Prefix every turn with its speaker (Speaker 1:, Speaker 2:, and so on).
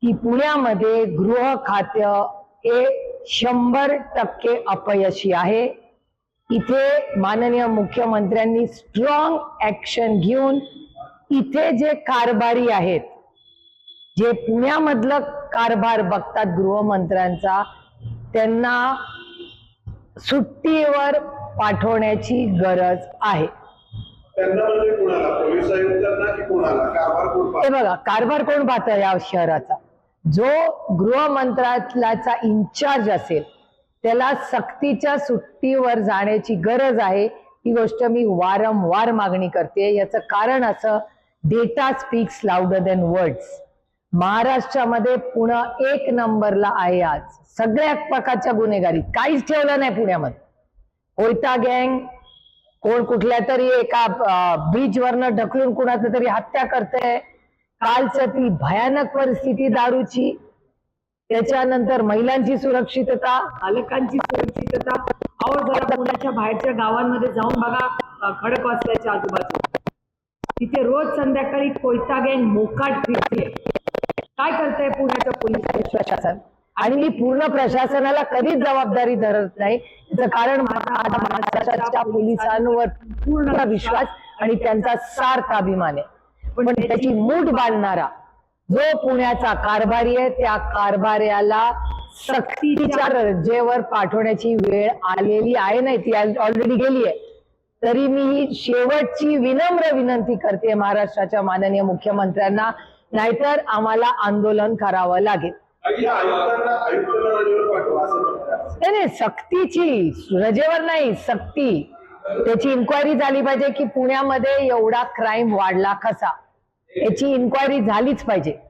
Speaker 1: की पुण्यामध्ये गृह खाते हे 100% अपयशी आहे। इथे माननीय मुख्यमंत्र्यांनी स्ट्रॉंग ऍक्शन घेऊन इथे जे कारभारी आहेत, जे पुण्यामधलं कारभार बघतात गृहमंत्र्यांचा, त्यांना सुट्टीवर पाठवण्याची गरज आहे।
Speaker 2: त्यांना म्हणजे कोणाला, पोलीस आयुक्तांना की कोणाला? कारभार कोण पाहतं?
Speaker 1: हे बघा, कारभार कोण पाहतं या शहराचा? जो गृह मंत्रालयाचा इन्चार्ज असेल त्याला सक्तीच्या सुट्टीवर जाण्याची गरज आहे। ही गोष्ट मी वारंवार मागणी करते। याचं कारण असं, data speaks louder than words. महाराष्ट्रामध्ये पुणे 1 नंबरला आहे आज सगळ्या प्रकारच्या गुन्हेगारी। काहीच ठेवलं नाही पुण्यामध्ये। कोयता गँग कोण कुठल्या तरी एका ब्रिज वरनं ढकलून कुणाचं तरी हत्या करते। कालचं ती भयानक परिस्थिती दारूची, त्याच्यानंतर महिलांची सुरक्षितता, बालकांची सुरक्षितता। अहो जरा पुण्याच्या बाहेरच्या गावांमध्ये जाऊन बघा, खडकवासल्याच्या आजूबाजू तिथे रोज संध्याकाळी कोयता गँग मोकाट फिरते। काय करतंय पुण्याचं पोलीस प्रशासन? आणि मी पूर्ण प्रशासनाला कधीच जबाबदारी धरत नाही। याचं कारण माझा महाराष्ट्राच्या पोलिसांवर पूर्ण विश्वास आणि त्यांचा सार्थ अभिमान आहे। पण त्याची मूठ बांधणारा जो पुण्याचा कारभारी आहे, त्या कारभार्याला सक्तीच्या रजेवर पाठवण्याची वेळ आलेली आहे। नाही, ती ऑलरेडी गेली आहे। तरी मी ही शेवटची विनम्र विनंती करते महाराष्ट्राच्या माननीय मुख्यमंत्र्यांना, नाहीतर आम्हाला आंदोलन करावं लागेल। नाही, सक्तीची, रजेवर नाही, सक्ती। त्याची इन्क्वायरी झाली पाहिजे की पुण्यामध्ये एवढा क्राईम वाढला कसा, याची इन्क्वायरी झालीच पाहिजे।